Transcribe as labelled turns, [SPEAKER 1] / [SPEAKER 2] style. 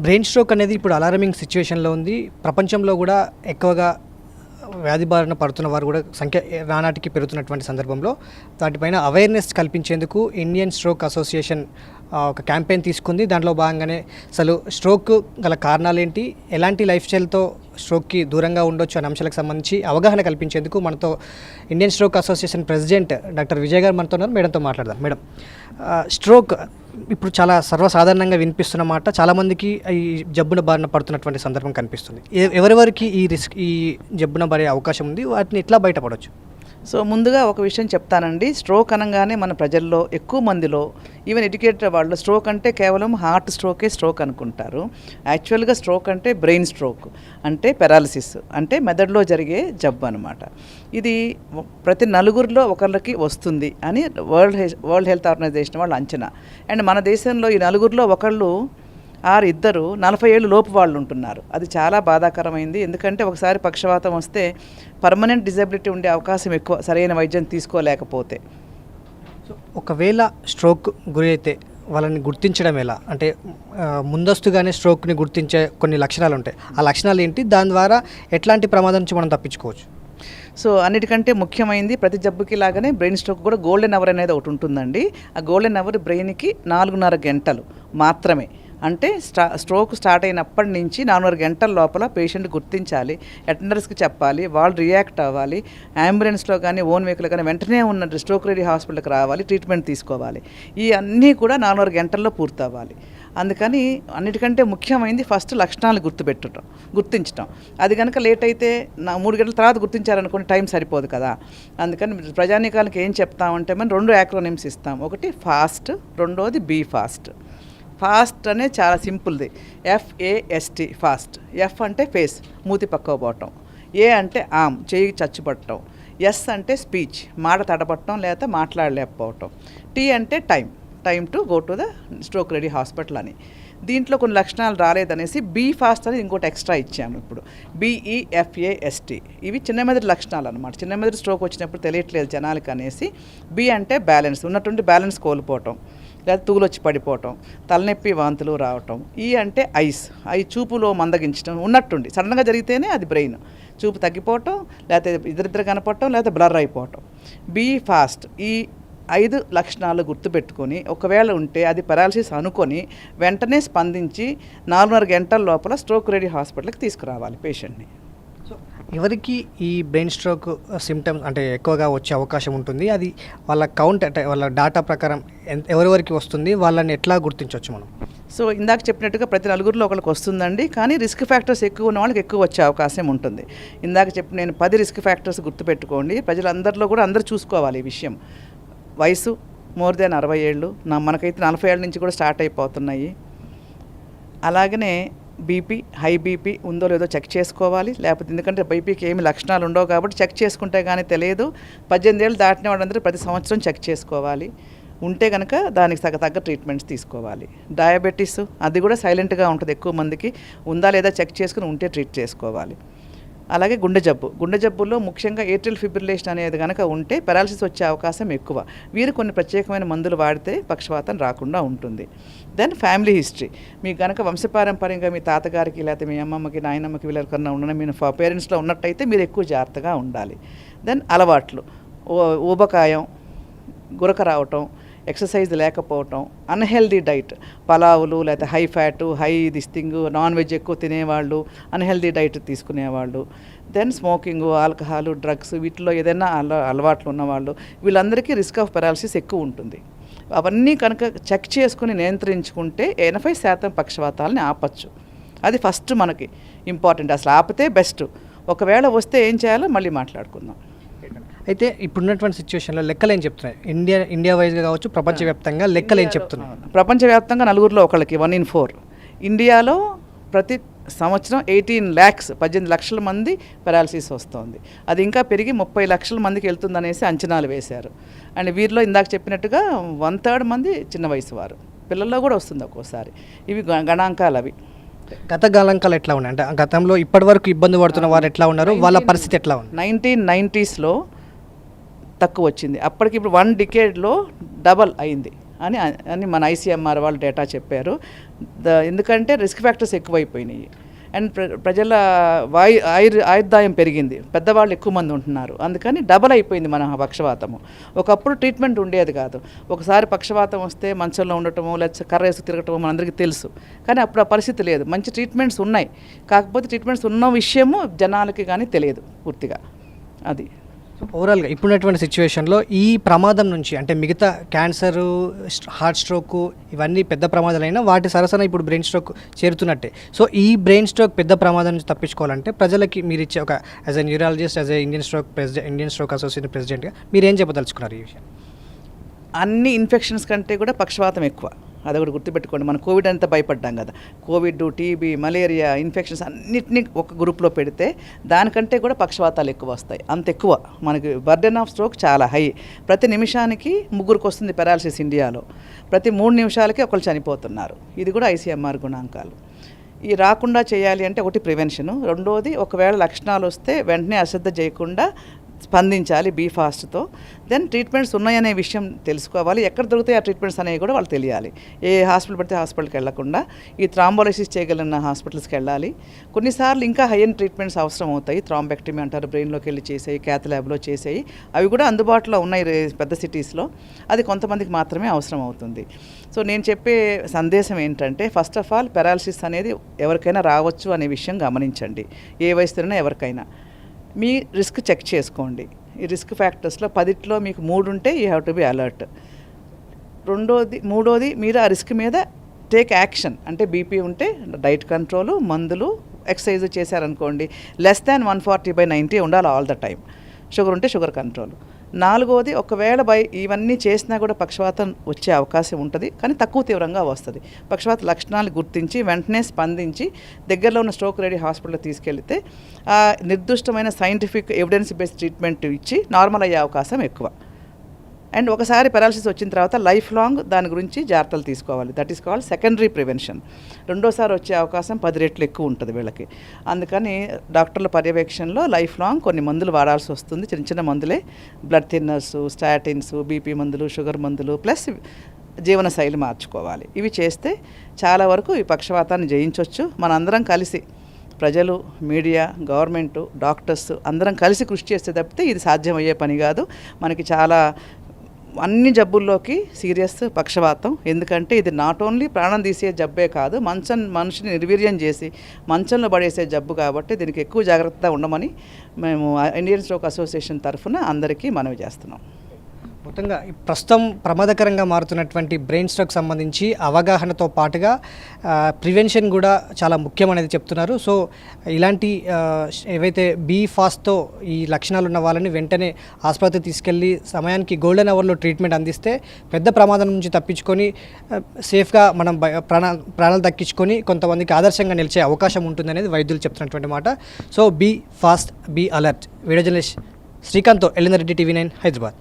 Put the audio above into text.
[SPEAKER 1] Brain stroke అనేది ఇప్పుడు alarming సిచ్యువేషన్లో ఉంది. ప్రపంచంలో కూడా ఎక్కువగా వ్యాధి బారిన పడుతున్న వారు కూడా సంఖ్య నానాటికి పెరుగుతున్నటువంటి సందర్భంలో వాటిపైన అవేర్నెస్ కల్పించేందుకు ఇండియన్ స్ట్రోక్ అసోసియేషన్ ఒక క్యాంపెయిన్ తీసుకుంది. దాంట్లో భాగంగానే అసలు స్ట్రోక్ గల కారణాలేంటి, ఎలాంటి లైఫ్ స్టైల్తో స్ట్రోక్కి దూరంగా ఉండొచ్చు అనే అంశాలకు సంబంధించి అవగాహన కల్పించేందుకు మనతో Indian stroke association president doctor Vijay గారు మనతో ఉన్నారు. మేడంతో మాట్లాడదాం. మేడం, స్ట్రోక్ ఇప్పుడు చాలా సర్వసాధారణంగా వినిపిస్తున్న మాట. చాలామందికి ఈ జబ్బున బారిన పడుతున్నటువంటి సందర్భం కనిపిస్తుంది. ఎవరెవరికి ఈ జబ్బున పడే అవకాశం ఉంది, వాటిని ఎట్లా బయటపడవచ్చు?
[SPEAKER 2] సో ముందుగా ఒక విషయం చెప్తానండి. స్ట్రోక్ అనగానే మన ప్రజల్లో ఎక్కువ మందిలో ఈవెన్ ఎడ్యుకేటెడ్ వాళ్ళు స్ట్రోక్ అంటే కేవలం హార్ట్ స్ట్రోకే స్ట్రోక్ అనుకుంటారు. యాక్చువల్గా స్ట్రోక్ అంటే బ్రెయిన్ స్ట్రోక్ అంటే పెరాలసిస్ అంటే మెదడులో జరిగే జబ్బు అనమాట. ఇది ప్రతి నలుగురిలో ఒకరికి వస్తుంది అని వరల్డ్ హెల్త్ ఆర్గనైజేషన్ వాళ్ళు అంచనా. అండ్ మన దేశంలో ఈ నలుగురిలో ఒకళ్ళు ఇద్దరు 40 ఏళ్ళు లోపు వాళ్ళు ఉంటున్నారు. అది చాలా బాధాకరమైంది. ఎందుకంటే ఒకసారి పక్షవాతం వస్తే పర్మనెంట్ డిజబిలిటీ ఉండే అవకాశం ఎక్కువ, సరైన వైద్యం తీసుకోలేకపోతే.
[SPEAKER 1] ఒకవేళ స్ట్రోక్ గురి అయితే వాళ్ళని గుర్తించడం ఎలా? అంటే ముందస్తుగానే స్ట్రోక్ని గుర్తించే కొన్ని లక్షణాలు ఉంటాయి. ఆ లక్షణాలు ఏంటి? దాని ద్వారా ఎట్లాంటి ప్రమాదం నుంచి మనం తప్పించుకోవచ్చు?
[SPEAKER 2] సో అన్నిటికంటే ముఖ్యమైనది, ప్రతి జబ్బుకి లాగానే బ్రెయిన్ స్ట్రోక్ కూడా గోల్డెన్ అవర్ అనేది ఒకటి ఉంటుందండి. ఆ గోల్డెన్ అవర్ బ్రెయిన్కి 4.5 గంటలు మాత్రమే. అంటే స్ట్రోక్ స్టార్ట్ అయినప్పటి నుంచి 4.5 గంటల లోపల పేషెంట్ గుర్తించాలి, అటెండర్స్కి చెప్పాలి, వాళ్ళు రియాక్ట్ అవ్వాలి, అంబులెన్స్లో కానీ ఓన్ వెహికల్ కానీ వెంటనే ఉన్న స్ట్రోక్ రెడీ హాస్పిటల్కి రావాలి, ట్రీట్మెంట్ తీసుకోవాలి. ఈ అన్నీ కూడా 4.5 గంటల్లో పూర్తవ్వాలి. అందుకని అన్నిటికంటే ముఖ్యమైనది ఫస్ట్ లక్షణాలు గుర్తించడం. అది కనుక లేట్ అయితే 3 గంటల తర్వాత గుర్తించారనుకోండి, టైం సరిపోదు కదా. అందుకని ప్రజానీకానికి ఏం చెప్తామంటే మనం 2 యాక్రోనిమ్స్ ఇస్తాం. ఒకటి ఫాస్ట్, రెండోది బీ ఫాస్ట్. ఫాస్ట్ అనేది చాలా సింపుల్ది, FAST ఫాస్ట్. ఎఫ్ అంటే ఫేస్, మూతి పక్కకు పోవటం. ఏ అంటే ఆమ్, చేయి చచ్చుపట్టడం. ఎస్ అంటే స్పీచ్, మాట తడపట్టడం లేదా మాట్లాడలేకపోవటం. టీ అంటే time to go to the stroke ready hospital అని. దీంట్లో కొన్ని లక్షణాలు రాలేదనేసి బీ ఫాస్ట్ అని ఇంకోటి ఎక్స్ట్రా ఇచ్చాము ఇప్పుడు, BEFAST. ఇవి చిన్న మెదడు లక్షణాలు అనమాట. చిన్న మెదడు స్ట్రోక్ వచ్చినప్పుడు తెలియట్లేదు జనాలకి అనేసి. బి అంటే బ్యాలెన్స్, ఉన్నటువంటి బ్యాలెన్స్ కోల్పోవటం లేదా తూలొచ్చి పడిపోవటం, తలనొప్పి, వాంతులు రావటం. ఈ అంటే ఐస్, చూపులో మందగించడం ఉన్నట్టుండి సడన్గా జరిగితేనే అది బ్రెయిన్. చూపు తగ్గిపోవటం, లేకపోతే ఇద్దరిద్దరు కనపడటం, లేకపోతే బ్లర్ అయిపోవటం. Be fast. ఈ 5 లక్షణాలు గుర్తుపెట్టుకొని ఒకవేళ ఉంటే అది పెరాలసిస్ అనుకొని వెంటనే స్పందించి 4.5 గంటల లోపల స్ట్రోక్ రెడీ హాస్పిటల్కి తీసుకురావాలి పేషెంట్ని.
[SPEAKER 1] ఎవరికి ఈ బ్రెయిన్ స్ట్రోక్ సిమ్టమ్స్ అంటే ఎక్కువగా వచ్చే అవకాశం ఉంటుంది? అది వాళ్ళ కౌంట్ అంటే వాళ్ళ డేటా ప్రకారం ఎవరెవరికి వస్తుంది, వాళ్ళని ఎట్లా గుర్తించవచ్చు మనం?
[SPEAKER 2] సో ఇందాక చెప్పినట్టుగా ప్రతి నలుగురిలో ఒకరికి వస్తుందండి. కానీ రిస్క్ ఫ్యాక్టర్స్ ఎక్కువ ఉన్న వాళ్ళకి ఎక్కువ వచ్చే అవకాశం ఉంటుంది. ఇందాక నేను 10 రిస్క్ ఫ్యాక్టర్స్ గుర్తుపెట్టుకోండి. ప్రజలందరిలో కూడా అందరూ చూసుకోవాలి ఈ విషయం. వయసు మోర్ దెన్ 60 ఏళ్ళు, మనకైతే 40 ఏళ్ళ నుంచి కూడా స్టార్ట్ అయిపోతున్నాయి. అలాగనే బీపీ, హై బీపీ ఉందో లేదో చెక్ చేసుకోవాలి. లేకపోతే ఎందుకంటే బీపీకి ఏమి లక్షణాలు ఉండవు కాబట్టి చెక్ చేసుకుంటే కానీ తెలియదు. 18 ఏళ్ళు దాటిన వాళ్ళందరూ ప్రతి సంవత్సరం చెక్ చేసుకోవాలి. ఉంటే కనుక దానికి తగ్గ ట్రీట్మెంట్స్ తీసుకోవాలి. డయాబెటీస్ అది కూడా సైలెంట్గా ఉంటుంది, ఎక్కువ మందికి ఉందా లేదా చెక్ చేసుకుని ఉంటే ట్రీట్ చేసుకోవాలి. అలాగే గుండె జబ్బుల్లో ముఖ్యంగా ఏట్రియల్ ఫిబ్రిలేషన్ అనేది కనుక ఉంటే పెరాలసిస్ వచ్చే అవకాశం ఎక్కువ. వీరు కొన్ని ప్రత్యేకమైన మందులు వాడితే పక్షవాతం రాకుండా ఉంటుంది. దెన్ ఫ్యామిలీ హిస్టరీ, మీకు కనుక వంశపారంపర్యంగా మీ తాతగారికి లేకపోతే మీ అమ్మమ్మకి, నాయనమ్మకి వీళ్ళకన్నా ఉన్న మీ పేరెంట్స్లో ఉన్నట్టయితే మీరు ఎక్కువ జాగ్రత్తగా ఉండాలి. దెన్ అలవాట్లు, ఊబకాయం, గురక రావటం, ఎక్సర్సైజ్ లేకపోవటం, అన్హెల్దీ డైట్, పలావులు లేకపోతే high fat, high non veg ఎక్కువ తినేవాళ్ళు, అన్హెల్దీ డైట్ తీసుకునేవాళ్ళు. దెన్ స్మోకింగ్, ఆల్కహాల్, డ్రగ్స్, వీటిలో ఏదైనా అలవాట్లు ఉన్నవాళ్ళు, వీళ్ళందరికీ రిస్క్ ఆఫ్ పెరాలసిస్ ఎక్కువ ఉంటుంది. అవన్నీ కనుక చెక్ చేసుకుని నియంత్రించుకుంటే 80% పక్షవాతాలని ఆపచ్చు. అది ఫస్ట్ మనకి ఇంపార్టెంట్. అసలు ఆపితే బెస్ట్. ఒకవేళ వస్తే ఏం చేయాలో మళ్ళీ మాట్లాడుకుందాం.
[SPEAKER 1] అయితే ఇప్పుడున్నటువంటి సిచ్యువేషన్లో లెక్కలు ఏం చెప్తున్నాయి? ఇండియా వైజ్గా కావచ్చు, ప్రపంచవ్యాప్తంగా లెక్కలు ఏం చెప్తున్నాయి?
[SPEAKER 2] ప్రపంచవ్యాప్తంగా నలుగురిలో ఒకళ్ళకి 1 in 4. ఇండియాలో ప్రతి సంవత్సరం 18 లక్షల మంది పెరాలసిస్ వస్తుంది. అది ఇంకా పెరిగి 30 లక్షల మందికి వెళ్తుందనేసి అంచనాలు వేశారు. అండ్ వీరిలో ఇందాక చెప్పినట్టుగా 1/3 మంది చిన్న వయసు వారు, పిల్లల్లో కూడా వస్తుంది ఒక్కోసారి. ఇవి గణాంకాలు. అవి
[SPEAKER 1] గత గణాంకాలు ఎట్లా ఉన్నాయి? అంటే గతంలో ఇప్పటి వరకు ఇబ్బంది పడుతున్న వారు ఎట్లా ఉన్నారు, వాళ్ళ పరిస్థితి ఎట్లా ఉంది? 1990sలో తక్కువ వచ్చింది, అప్పటికి ఇప్పుడు 1 డికేడ్లో డబల్ అయింది అని మన ICMR వాళ్ళు డేటా చెప్పారు.
[SPEAKER 2] ఎందుకంటే రిస్క్ ఫ్యాక్టర్స్ ఎక్కువైపోయినాయి అండ్ ప్రజల ఆయుర్దాయం పెరిగింది, పెద్దవాళ్ళు ఎక్కువ మంది ఉంటున్నారు, అందుకని డబల్ అయిపోయింది మన పక్షవాతము. ఒకప్పుడు ట్రీట్మెంట్ ఉండేది కాదు, ఒకసారి పక్షవాతం వస్తే మంచంలో ఉండటమో లేకపోతే కర్ర వేసుకు తిరగటమో మనందరికీ తెలుసు. కానీ అప్పుడు ఆ పరిస్థితి లేదు, మంచి ట్రీట్మెంట్స్ ఉన్నాయి, కాకపోతే ట్రీట్మెంట్స్ ఉన్న విషయము జనాలకి కానీ తెలియదు పూర్తిగా. అది
[SPEAKER 1] ఓవరాల్గా ఇప్పుడున్నటువంటి సిచ్యువేషన్లో ఈ ప్రమాదం నుంచి అంటే మిగతా క్యాన్సరు, హార్ట్ స్ట్రోక్ ఇవన్నీ పెద్ద ప్రమాదాలైనా వాటి సరసన ఇప్పుడు బ్రెయిన్ స్ట్రోక్ చేరుతున్నట్టే. సో ఈ బ్రెయిన్ స్ట్రోక్ పెద్ద ప్రమాదం నుంచి తప్పించుకోవాలంటే ప్రజలకి మీరు ఇచ్చే ఒక as a neurologist, as a Indian stroke association ప్రెసిడెంట్గా మీరు ఏం చెప్పదలుచుకున్నారు ఈ విషయం?
[SPEAKER 2] అన్ని ఇన్ఫెక్షన్స్ కంటే కూడా పక్షవాతం ఎక్కువ, అదొకటి గుర్తుపెట్టుకోండి. మనం కోవిడ్ అంతా భయపడ్డాం కదా, కోవిడ్, టీబీ, మలేరియా ఇన్ఫెక్షన్స్ అన్నిటినీ ఒక గ్రూప్లో పెడితే దానికంటే కూడా పక్షవాతాలు ఎక్కువ వస్తాయి. అంత ఎక్కువ మనకి బర్డెన్ ఆఫ్ స్ట్రోక్ చాలా హై. ప్రతి నిమిషానికి 3 వస్తుంది పెరాలసిస్ ఇండియాలో, ప్రతి 3 నిమిషాలకి ఒకరు చనిపోతున్నారు. ఇది కూడా ICMR గుణాంకాలు. ఈ రాకుండా చేయాలి అంటే ఒకటి ప్రివెన్షను, రెండోది ఒకవేళ లక్షణాలు వస్తే వెంటనే అశ్రద్ధ చేయకుండా స్పందించాలి బీ ఫాస్ట్తో. దెన్ ట్రీట్మెంట్స్ ఉన్నాయనే విషయం తెలుసుకోవాలి, ఎక్కడ దొరుకుతాయి ఆ ట్రీట్మెంట్స్ అనేవి కూడా వాళ్ళు తెలియాలి. ఏ హాస్పిటల్ పడితే హాస్పిటల్కి వెళ్ళకుండా ఈ థ్రాంబోలైసిస్ చేయగలిగిన హాస్పిటల్స్కి వెళ్ళాలి. కొన్నిసార్లు ఇంకా హై ఎండ్ ట్రీట్మెంట్స్ అవసరం అవుతాయి, థ్రాంబెక్టమీ అంటారు, బ్రెయిన్లోకి వెళ్ళి చేసేవి, క్యాత్ ల్యాబ్లో చేసేవి, అవి కూడా అందుబాటులో ఉన్నాయి పెద్ద సిటీస్లో. అది కొంతమందికి మాత్రమే అవసరం అవుతుంది. సో నేను చెప్పే సందేశం ఏంటంటే, ఫస్ట్ ఆఫ్ ఆల్ పెరాలసిస్ అనేది ఎవరికైనా రావచ్చు అనే విషయం గమనించండి, ఏ వయసులోనైనా ఎవరికైనా. మీ రిస్క్ చెక్ చేసుకోండి. ఈ రిస్క్ ఫ్యాక్టర్స్లో 10లో మీకు 3 ఉంటే you have to be alert. మూడోది మీరు ఆ రిస్క్ మీద టేక్ యాక్షన్. అంటే బీపీ ఉంటే డైట్ కంట్రోలు, మందులు, ఎక్సర్సైజ్ చేశారనుకోండి, లెస్ దాన్ 140/90 ఉండాలి ఆల్ ద టైం. షుగర్ ఉంటే షుగర్ కంట్రోల్. 4వది ఒకవేళ ఇవన్నీ చేసినా కూడా పక్షవాతం వచ్చే అవకాశం ఉంటుంది, కానీ తక్కువ తీవ్రంగా వస్తుంది. పక్షవాత లక్షణాలు గుర్తించి వెంటనే స్పందించి దగ్గరలో ఉన్న స్ట్రోక్ రెడీ హాస్పిటల్కి తీసుకెళ్తే నిర్దిష్టమైన సైంటిఫిక్ ఎవిడెన్స్ బేస్డ్ ట్రీట్మెంట్ ఇచ్చి నార్మల్ అయ్యే అవకాశం ఎక్కువ. అండ్ ఒకసారి పెరాలసిస్ వచ్చిన తర్వాత లైఫ్ లాంగ్ దాని గురించి జాగ్రత్తలు తీసుకోవాలి. That is called secondary prevention. రెండోసారి వచ్చే అవకాశం 10 రెట్లు ఎక్కువ ఉంటుంది వీళ్ళకి. అందుకని డాక్టర్ల పర్యవేక్షణలో లైఫ్ లాంగ్ కొన్ని మందులు వాడాల్సి వస్తుంది, చిన్న చిన్న మందులే, బ్లడ్ థిన్నర్స్, స్టాటిన్స్, బీపీ మందులు, షుగర్ మందులు, ప్లస్ జీవనశైలి మార్చుకోవాలి. ఇవి చేస్తే చాలా వరకు ఈ పక్షవాతాన్ని జయించవచ్చు. మనందరం కలిసి, ప్రజలు, మీడియా, గవర్నమెంటు, డాక్టర్స్ అందరం కలిసి కృషి చేస్తే తప్పితే ఇది సాధ్యమయ్యే పని కాదు. మనకి చాలా అన్ని జబ్బుల్లోకి సీరియస్ పక్షవాతం, ఎందుకంటే ఇది నాట్ ఓన్లీ ప్రాణం తీసే జబ్బే కాదు, మనిషిని నిర్వీర్యం చేసి మంచంలో పడేసే జబ్బు కాబట్టి దీనికి ఎక్కువ జాగ్రత్తగా ఉండమని మేము ఇండియన్ స్ట్రోక్ అసోసియేషన్ తరఫున అందరికీ మనవి చేస్తున్నాం.
[SPEAKER 1] మొత్తంగా ప్రస్తుతం ప్రమాదకరంగా మారుతున్నటువంటి బ్రెయిన్ స్ట్రోక్ సంబంధించి అవగాహనతో పాటుగా ప్రివెన్షన్ కూడా చాలా ముఖ్యమనేది చెప్తున్నారు. సో ఇలాంటి ఏవైతే బీ ఫాస్ట్తో ఈ లక్షణాలు ఉన్న వాళ్ళని వెంటనే ఆసుపత్రికి తీసుకెళ్ళి సమయానికి గోల్డెన్ అవర్లో ట్రీట్మెంట్ అందిస్తే పెద్ద ప్రమాదం నుంచి తప్పించుకొని సేఫ్గా మనం ప్రాణాలు దక్కించుకొని కొంతమందికి ఆదర్శంగా నిలిచే అవకాశం ఉంటుందనేది వైద్యులు చెప్తున్నటువంటి మాట. So be fast, be alert. Video journalist శ్రీకాంత్తో ఎల్లిందరెడ్డి, TV9 హైదరాబాద్.